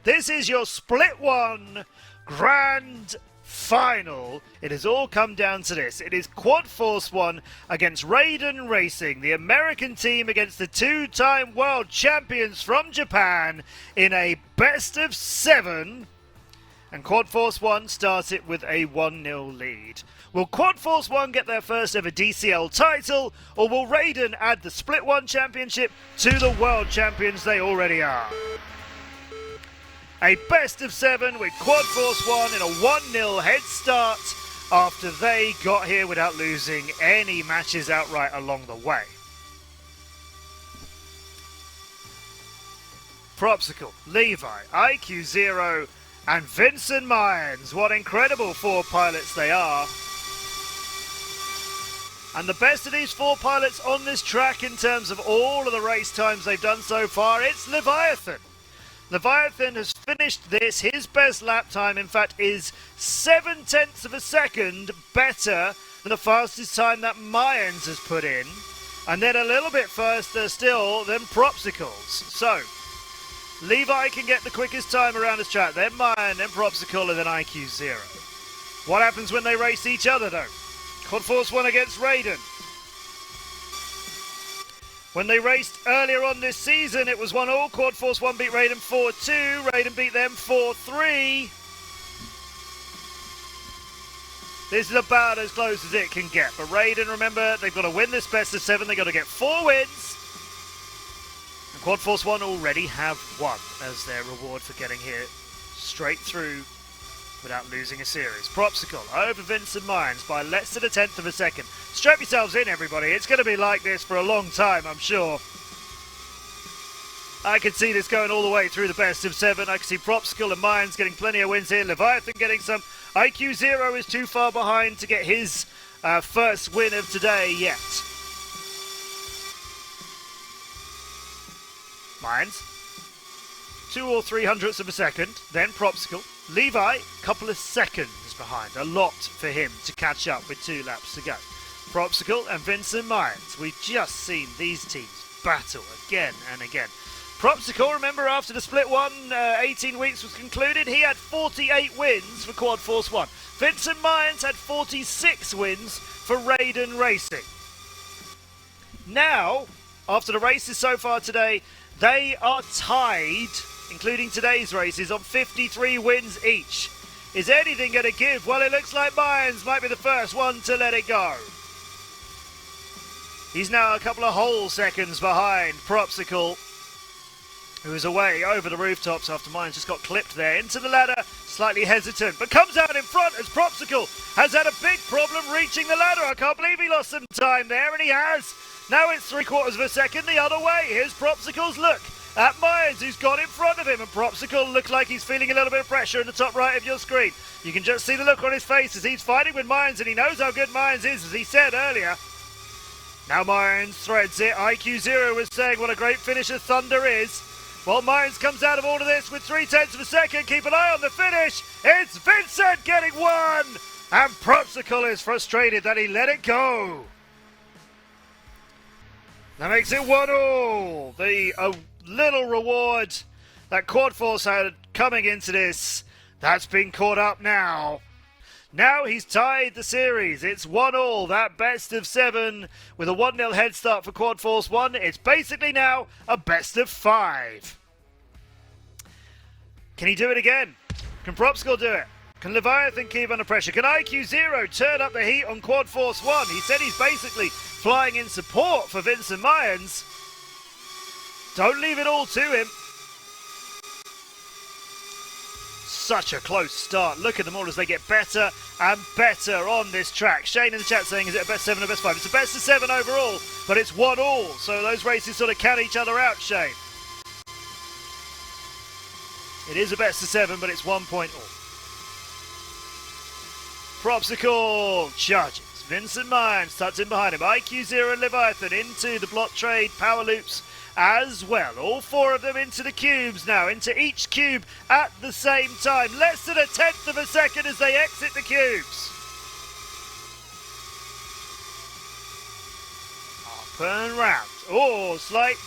This is your Split 1 Grand Final. It has all come down to this. It is Quad Force 1 against Raiden Racing, the American team against the two-time world champions from Japan in a best of 7. And Quad Force 1 starts it with a 1-0 lead. Will Quad Force 1 get their first ever DCL title, or will Raiden add the Split 1 championship to the world champions they already are? A best of 7 with Quad Force 1 in a 1-0 head start after they got here without losing any matches outright along the way. Propsicle, Levi, IQ0 and Vincent Mayans. What incredible 4 pilots they are. And the best of these 4 pilots on this track in terms of all of the race times they've done so far, it's Leviathan. Leviathan has finished this, his best lap time in fact is 0.7 of a second better than the fastest time that Mayans has put in. And then a little bit faster still than Propsicles. So, Levi can get the quickest time around this track, then Mayan, then Propsicle, and then IQ0. What happens when they race each other though? Quad Force 1 against Raiden. When they raced earlier on this season, it was 1-1. Quad Force 1 beat Raiden 4-2. Raiden beat them 4-3. This is about as close as it can get. But Raiden, remember, they've got to win this best of 7. They've got to get 4 wins. And Quad Force 1 already have 1 as their reward for getting here straight through without losing a series. Propsicle over Vincent Mayans by less than 1/10 of a second. Strap yourselves in, everybody. It's going to be like this for a long time, I'm sure. I can see this going all the way through the best of 7. I can see Propsicle and Mayans getting plenty of wins here. Leviathan getting some. IQ0 is too far behind to get his first win of today yet. Mayans, 2 or 300ths of a second. Then Propsicle. Levi, couple of seconds behind. A lot for him to catch up with 2 laps to go. Propsicle and Vincent Mayans. We've just seen these teams battle again and again. Propsicle, remember, after the Split 1, 18 weeks was concluded, he had 48 wins for Quad Force 1. Vincent Mayans had 46 wins for Raiden Racing. Now, after the races so far today, they are tied, including today's races, on 53 wins each. Is anything going to give? Well, it looks like Mayans might be the first one to let it go. He's now a couple of whole seconds behind Propsicle, who is away over the rooftops after Mayans just got clipped there into the ladder, slightly hesitant, but comes out in front as Propsicle has had a big problem reaching the ladder. I can't believe he lost some time there, and he has. Now it's 3/4 of a second the other way. Here's Propsicle's look at Mayans, who's got in front of him, and Propsicle looks like he's feeling a little bit of pressure in the top right of your screen. You can just see the look on his face as he's fighting with Mayans, and he knows how good Mayans is, as he said earlier. Now Mayans threads it. IQ0 was saying what a great finisher Thunder is. Well, Mayans comes out of all of this with 0.3 of a second. Keep an eye on the finish. It's Vincent getting 1, and Propsicle is frustrated that he let it go. That makes it 1-1. The little reward that Quad Force had coming into this, that's been caught up now. Now he's tied the series. It's 1-1, that best of 7 with a 1-0 head start for Quad Force 1. It's basically now a best of 5. Can he do it again? Can Propsicle do it? Can Leviathan keep under pressure? Can IQ0 turn up the heat on Quad Force 1? He said he's basically flying in support for Vincent Mayans. Don't leave it all to him. Such a close start. Look at them all as they get better and better on this track. Shane in the chat saying, is it a best 7 or best 5? It's a best of 7 overall, but it's 1-1. So those races sort of count each other out, Shane. It is a best of 7, but it's 1 point all. Propsicle charges. Vincent Mayans tucks in behind him. IQ0 and Leviathan into the block trade power loops as well. All 4 of them into the cubes now, into each cube at the same time. Less than 1/10 of a second as they exit the cubes. Up and round. Oh, slight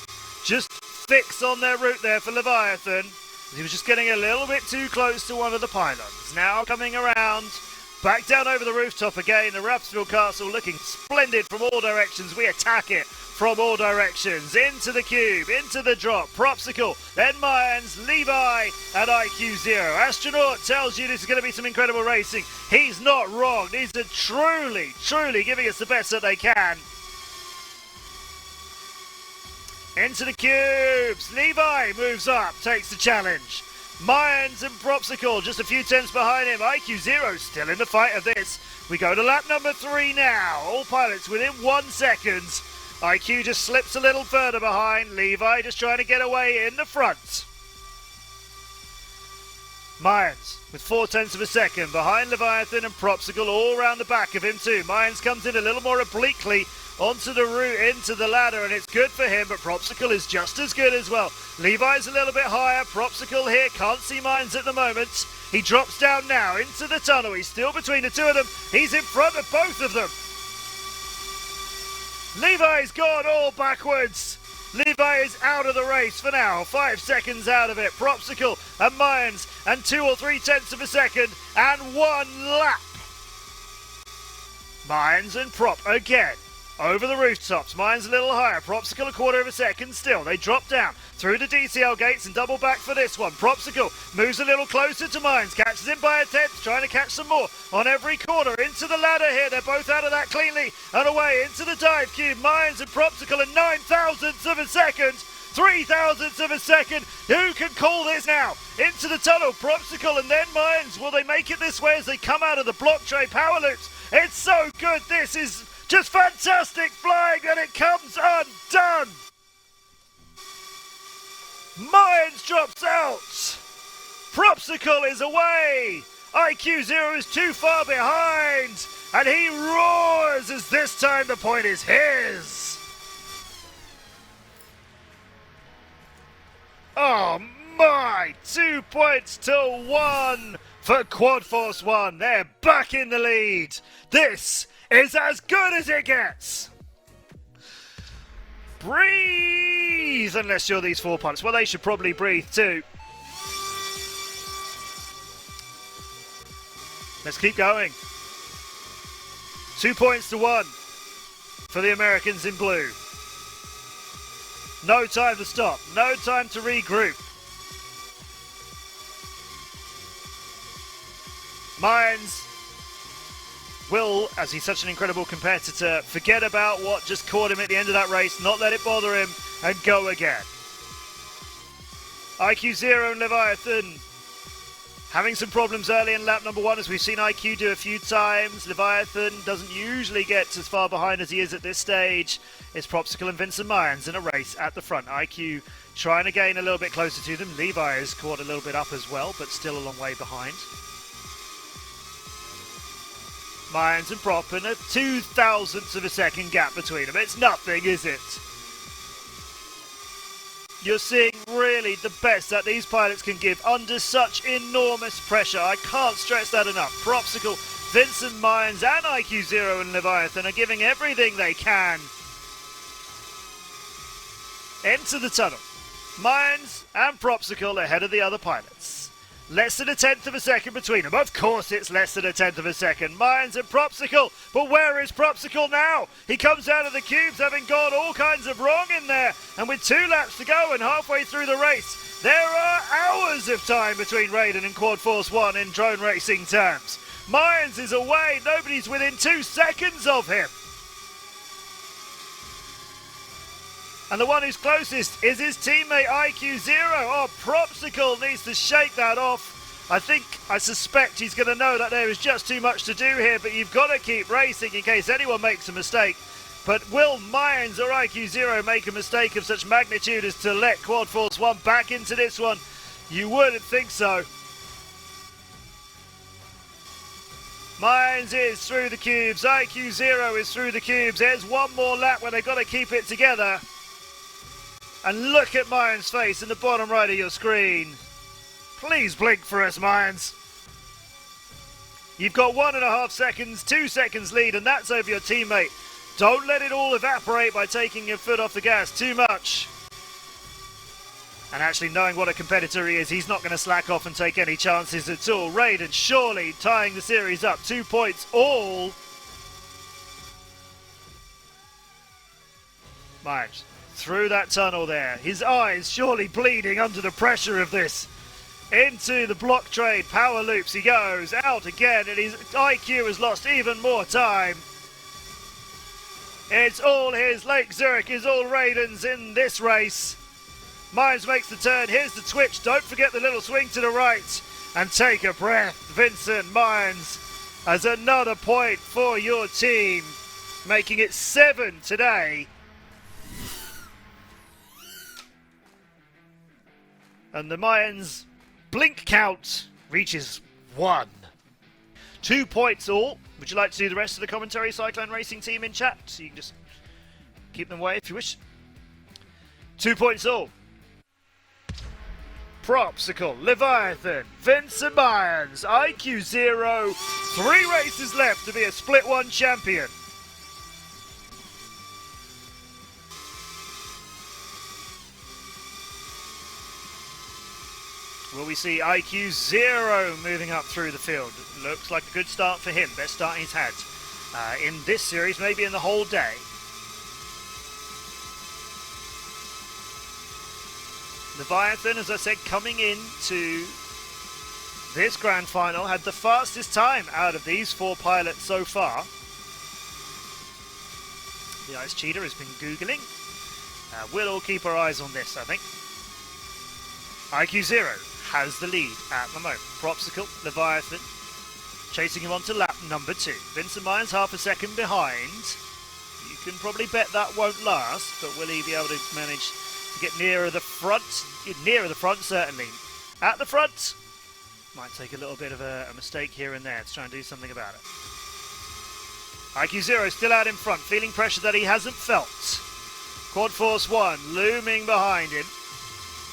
just fix on their route there for Leviathan. He was just getting a little bit too close to one of the pylons. Now coming around, back down over the rooftop again. The Rapsville Castle looking splendid from all directions. We attack it from all directions. Into the cube, into the drop. Propsicle, then Mayans, Levi, and IQ Zero. Astronaut tells you this is going to be some incredible racing. He's not wrong. These are truly giving us the best that they can. Into the cubes. Levi moves up, takes the challenge. Mayans and Propsicle just a few tenths behind him. IQ Zero still in the fight of this. We go to lap number 3 now. All pilots within 1 second. IQ just slips a little further behind. Levi just trying to get away in the front. Mayans with 4 tenths of a second behind Leviathan and Propsicle all around the back of him too. Mayans comes in a little more obliquely onto the route, into the ladder, and it's good for him, but Propsicle is just as good as well. Levi's a little bit higher. Propsicle here can't see Mayans at the moment. He drops down now into the tunnel. He's still between the two of them. He's in front of both of them. Levi's gone all backwards. Levi is out of the race for now. 5 seconds out of it. Propsicle and Mayans and 2 or 3 tenths of a second and 1 lap. Mayans and Prop again. Over the rooftops. Mayans a little higher. Propsicle a quarter of a second still. They drop down through the DCL gates and double back for this one. Propsicle moves a little closer to Mayans. Catches him by a tenth. Trying to catch some more on every corner. Into the ladder here. They're both out of that cleanly. And away into the dive cube. Mayans and Propsicle at 9 thousandths of a second. 3 thousandths of a second. Who can call this now? Into the tunnel. Propsicle and then Mayans. Will they make it this way as they come out of the block tray power loops? It's so good. This is just fantastic flying, and it comes undone. Mayans drops out. Propsicle is away. IQ Zero is too far behind, and he roars as this time the point is his. Oh my, 2 points to 1 for Quad Force 1. They're back in the lead. This is as good as it gets. Breathe, unless you're these 4 pilots. Well, they should probably breathe too. Let's keep going. 2 points to 1 for the Americans in blue. No time to stop. No time to regroup. Mayans will, as he's such an incredible competitor, forget about what just caught him at the end of that race, not let it bother him, and go again. IQ Zero and Leviathan having some problems early in lap number 1, as we've seen IQ do a few times. Leviathan doesn't usually get as far behind as he is at this stage. It's Propsicle and Vincent Mayans in a race at the front. IQ trying to gain a little bit closer to them. Levi has caught a little bit up as well, but still a long way behind. Mayans and Prop and a 2 thousandths of a second gap between them. It's nothing, is it? You're seeing really the best that these pilots can give under such enormous pressure. I can't stress that enough. Propsicle, Vincent Mayans and IQ Zero and Leviathan are giving everything they can. Into the tunnel. Mayans and Propsicle ahead of the other pilots. Less than a tenth of a second between them. Of course it's less than a tenth of a second. Mayans and Propsicle. But where is Propsicle now? He comes out of the cubes having gone all kinds of wrong in there. And with 2 laps to go and halfway through the race, there are hours of time between Raiden and Quad Force 1 in drone racing terms. Mayans is away. Nobody's within 2 seconds of him. And the one who's closest is his teammate IQ Zero. Oh, Propsicle needs to shake that off. I suspect he's going to know that there is just too much to do here, but you've got to keep racing in case anyone makes a mistake. But will Mayans or IQ Zero make a mistake of such magnitude as to let Quad Force 1 back into this one? You wouldn't think so. Mayans is through the cubes. IQ Zero is through the cubes. There's one more lap where they've got to keep it together. And look at Mayans' face in the bottom right of your screen. Please blink for us, Mayans. You've got 1.5 seconds, 2 seconds lead, and that's over your teammate. Don't let it all evaporate by taking your foot off the gas too much. And actually knowing what a competitor he is, he's not going to slack off and take any chances at all. Raiden surely tying the series up. 2 points all. Mimes through that tunnel there. His eyes surely bleeding under the pressure of this. Into the block trade. Power loops. He goes out again and his IQ has lost even more time. It's all his. Lake Zurich is all Raiden's in this race. Mimes makes the turn. Here's the twitch. Don't forget the little swing to the right. And take a breath. Vincent Mimes has another point for your team. Making it 7 today. And the Mayans blink count reaches 1. 2 points all. Would you like to do the rest of the commentary Cyclone Racing team in chat? So you can just keep them away if you wish. 2 points all. Propsicle, Leviathan, Vincent Mayans, IQ 0. 3 races left to be a Split 1 champion. Will we see IQ 0 moving up through the field? Looks like a good start for him. Best start he's had in this series, maybe in the whole day. Leviathan, as I said, coming into this grand final, had the fastest time out of these 4 pilots so far. The Ice Cheetah has been Googling. We'll all keep our eyes on this, I think. IQ 0 has the lead at the moment. Propsicle, Leviathan, chasing him on to lap number 2. Vincent Mayans half a second behind. You can probably bet that won't last, but will he be able to manage to get nearer the front? Nearer the front, certainly. At the front, might take a little bit of a mistake here and there to try and do something about it. IQ 0 still out in front, feeling pressure that he hasn't felt. Quad Force 1 looming behind him.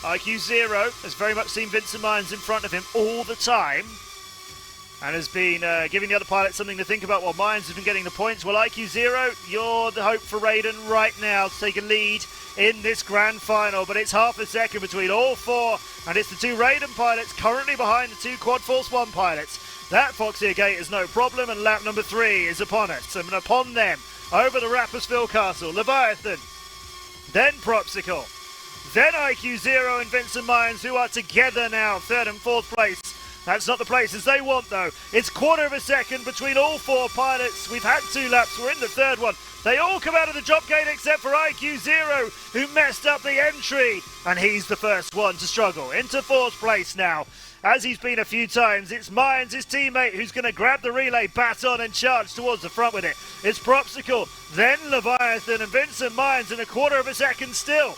IQ 0 has very much seen Vincent Mayans in front of him all the time and has been giving the other pilots something to think about while Mayans has been getting the points. Well, IQ 0, you're the hope for Raiden right now to take a lead in this grand final, but it's half a second between all 4, and it's the 2 Raiden pilots currently behind the 2 Quad Force 1 pilots. That Foxeer Gate is no problem, and lap number 3 is upon us, and upon them, over the Rapperswil Castle, Leviathan, then Propsicle, then IQ 0 and Vincent Mayans, who are together now, 3rd and 4th place. That's not the places they want, though. It's quarter of a second between all 4 pilots. We've had 2 laps. We're in the 3rd one. They all come out of the drop gate except for IQ 0, who messed up the entry. And he's the first one to struggle. Into 4th place now. As he's been a few times, it's Mayans, his teammate, who's going to grab the relay baton and charge towards the front with it. It's Propsicle, then Leviathan and Vincent Mayans in a quarter of a second still.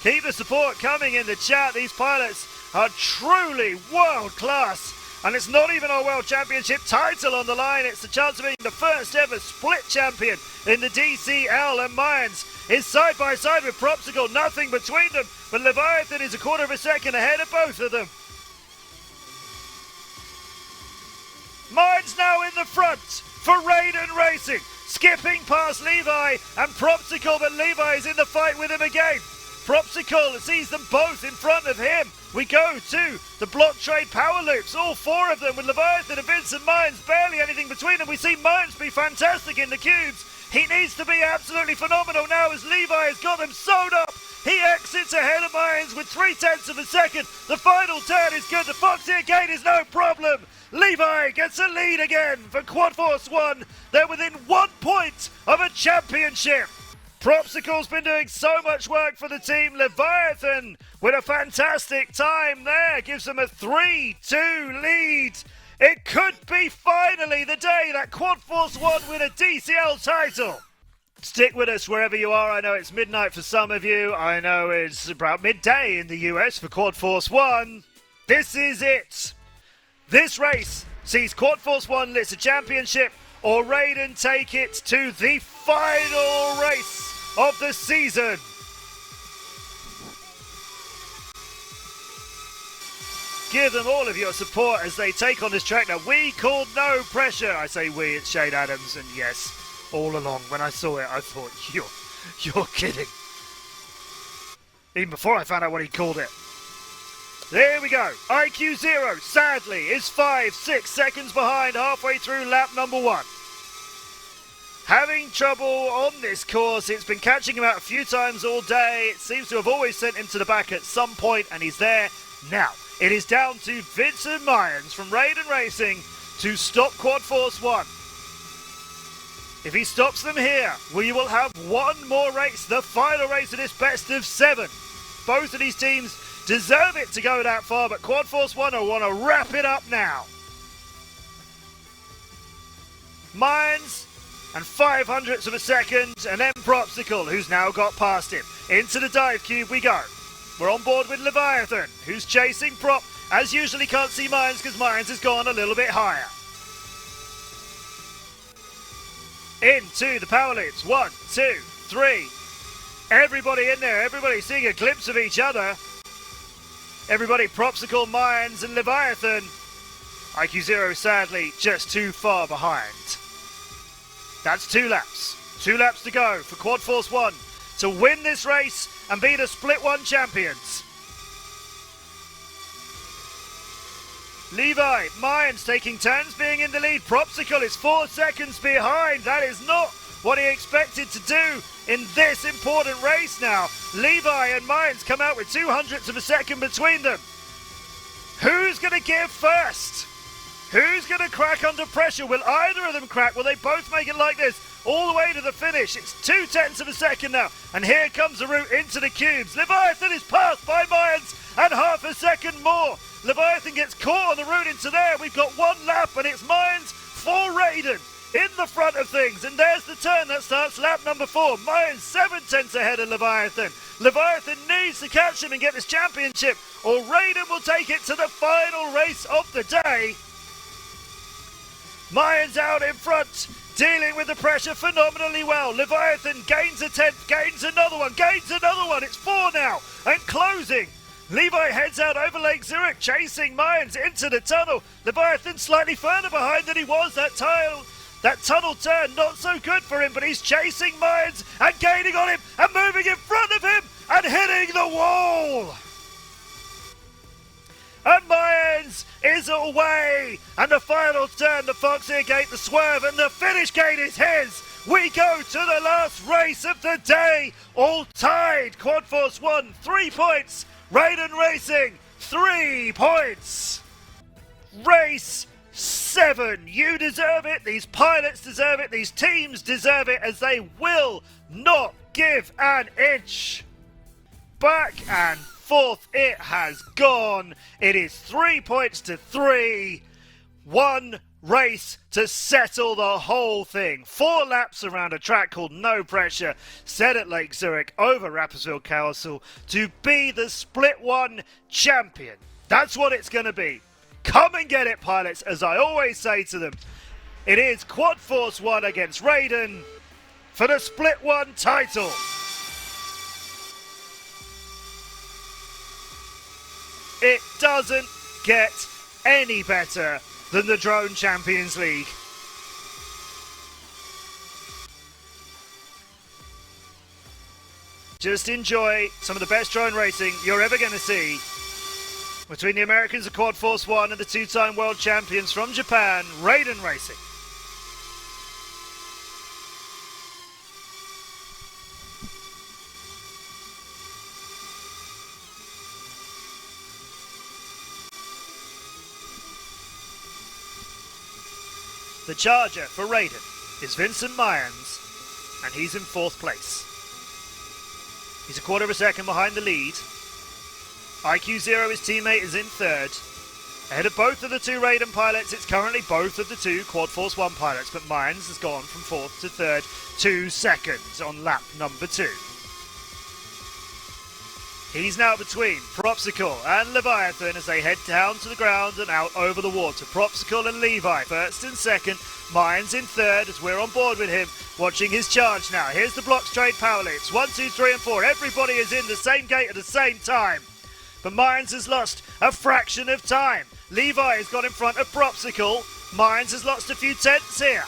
Keep the support coming in the chat. These pilots are truly world class. And it's not even our World Championship title on the line. It's the chance of being the first ever split champion in the DCL. And Mayans is side by side with Propsicle. Nothing between them. But Leviathan is a quarter of a second ahead of both of them. Mayans now in the front for Raiden Racing. Skipping past Levi and Propsicle. But Levi is in the fight with him again. Propsicle sees them both in front of him. We go to the block trade power loops, all 4 of them with Leviathan and Vincent Mayans, barely anything between them. We see Mayans be fantastic in the cubes. He needs to be absolutely phenomenal now as Levi has got them sewed up. He exits ahead of Mayans with 0.3 of a second. The final turn is good. The Foxeer Gate is no problem. Levi gets a lead again for Quad Force 1. They're within 1 point of a championship. Propsicle's been doing so much work for the team. Leviathan with a fantastic time there. Gives them a 3-2 lead. It could be finally the day that Quad Force 1 win a DCL title. Stick with us wherever you are. I know it's midnight for some of you. I know it's about midday in the US for Quad Force 1. This is it. This race sees Quad Force 1 lift a championship or Raiden take it to the final race of the season. Give them all of your support as they take on this track that we called No Pressure. I say we, it's Shane Adams, and yes, all along when I saw it I thought, you're kidding. even before I found out what he called it. There we go. IQ 0, sadly, is 5-6 seconds behind halfway through lap number 1. Having trouble on this course. It's been catching him out a few times all day. It seems to have always sent him to the back at some point, and he's there now. It is down to Vincent Mayans from Raiden Racing to stop Quad Force 1. If he stops them here, we will have one more race, the final race of this best of 7. Both of these teams deserve it to go that far, but Quad Force 1 will want to wrap it up now. Mayans and 0.05 of a second, and then Propsicle, who's now got past him. Into the dive cube we go. We're on board with Leviathan, who's chasing Prop. As usually can't see Mayans because Mayans has gone a little bit higher. Into the power loops. 1, 2, 3. Everybody in there. Everybody seeing a glimpse of each other. Everybody, Propsicle, Mayans and Leviathan. IQ 0, sadly, just too far behind. That's 2 laps. 2 laps to go for Quad Force 1 to win this race and be the Split 1 champions. Levi, Mayans taking turns being in the lead. Propsicle is 4 seconds behind. That is not what he expected to do in this important race now. Levi and Mayans come out with 0.02 of a second between them. Who's going to give first? Who's going to crack under pressure? Will either of them crack? Will they both make it like this all the way to the finish? It's 0.2 of a second now. And here comes the route into the cubes. Leviathan is passed by Mayans and 0.5 second more. Leviathan gets caught on the route into there. We've got 1 lap and it's Mayans for Raiden in the front of things. And there's the turn that starts lap number 4. Mayans 0.7 ahead of Leviathan. Leviathan needs to catch him and get this championship, or Raiden will take it to the final race of the day. Mayans out in front, dealing with the pressure phenomenally well. Leviathan gains a 10th, gains another one. It's 4 now, and closing. Levi heads out over Lake Zurich, chasing Mayans into the tunnel. Leviathan slightly further behind than he was. That tunnel turn, not so good for him, but he's chasing Mayans and gaining on him and moving in front of him and hitting the wall. And Mayans is away. And the final turn, the Foxier Gate, the swerve, and the finish gate is his. We go to the last race of the day. All tied. Quad Force 1, 3 points. Raiden Racing, 3 points. Race 7. You deserve it. These pilots deserve it. These teams deserve it, as they will not give an inch. Back and forth it has gone. It is 3 points to 3. 1 race to settle the whole thing. 4 laps around a track called No Pressure, set at Lake Zurich over Rapperswil Castle, to be the Split 1 champion. That's what it's going to be. Come and get it, pilots, as I always say to them. It is Quad Force 1 against Raiden for the Split 1 title. It doesn't get any better than the Drone Champions League. Just enjoy some of the best drone racing you're ever going to see between the Americans of Quad Force 1 and the 2-time world champions from Japan, Raiden Racing. The charger for Raiden is Vincent Mayans, and he's in 4th place. He's a 1/4 of a second behind the lead. IQ 0, his teammate, is in 3rd. Ahead of both of the 2 Raiden pilots, it's currently both of the 2 Quad Force 1 pilots, but Mayans has gone from 4th to 3rd, 2 seconds on lap number 2. He's now between Propsicle and Leviathan as they head down to the ground and out over the water. Propsicle and Levi 1st and 2nd. Mayans in 3rd as we're on board with him, watching his charge now. Here's the block straight power loops. 1, 2, 3 and 4. Everybody is in the same gate at the same time. But Mayans has lost a fraction of time. Levi has got in front of Propsicle. Mayans has lost a few tenths here.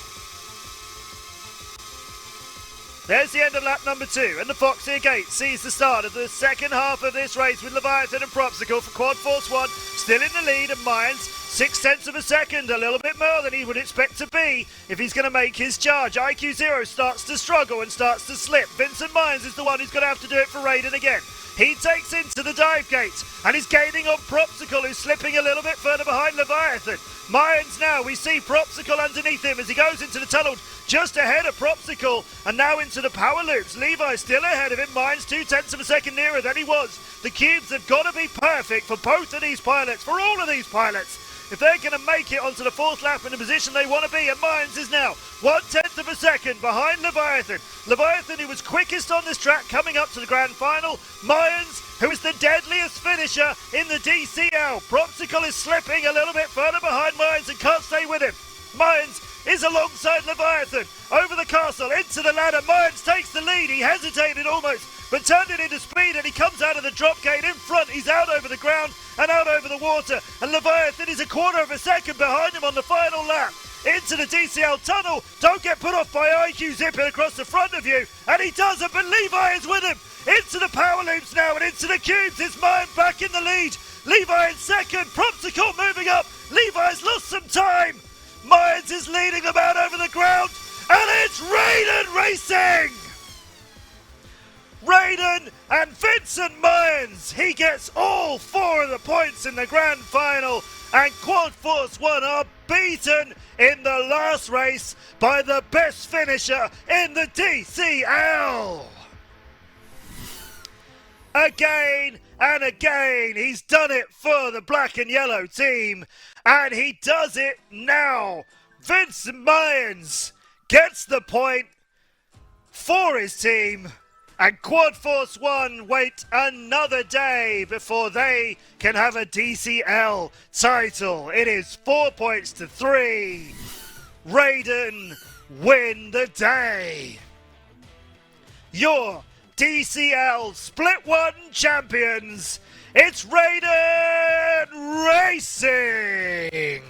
There's the end of lap number 2, and the Foxy Gate sees the start of the second half of this race with Leviathan and Propsicle for Quad Force 1, still in the lead, and Mayans 0.6 of a second, a little bit more than he would expect to be if he's going to make his charge. IQ0 starts to struggle and starts to slip. Vincent Mayans is the one who's going to have to do it for Raiden again. He takes into the dive gate and is gaining on Propsicle, who's slipping a little bit further behind Leviathan. Mayans now, we see Propsicle underneath him as he goes into the tunnel just ahead of Propsicle and now into the power loops. Levi still ahead of him. Mayans 0.2 of a second nearer than he was. The cubes have got to be perfect for both of these pilots, for all of these pilots, if they're going to make it onto the fourth lap in the position they want to be. And Mayans is now 0.1 of a second behind Leviathan. Leviathan, who was quickest on this track coming up to the grand final. Mayans, who is the deadliest finisher in the DCL. Propsicle is slipping a little bit further behind Mayans and can't stay with him. Mayans is alongside Leviathan over the castle into the ladder. Mayans takes the lead. He hesitated almost, but turned it into speed, and he comes out of the drop gate in front. He's out over the ground and out over the water, and Leviathan is 1/4 of a second behind him on the final lap. Into the DCL tunnel. Don't get put off by IQ zipping across the front of you, and he doesn't, but Levi is with him. Into the power loops now and into the cubes. It's Mayans back in the lead. Levi in second. Propsicle moving up. Levi's lost some time. Mayans is leading them out over the ground, and it's Raiden racing! Raiden and Vincent Mayans. He gets all 4 of the points in the grand final, and Quad Force 1 are beaten in the last race by the best finisher in the DCL. Again and again, he's done it for the black and yellow team, and he does it now. Vincent Mayans gets the point for his team, and Quad Force 1 wait another day before they can have a DCL title. It is 4 points to 3. Raiden win the day. Your DCL Split 1 champions, it's Raiden Racing!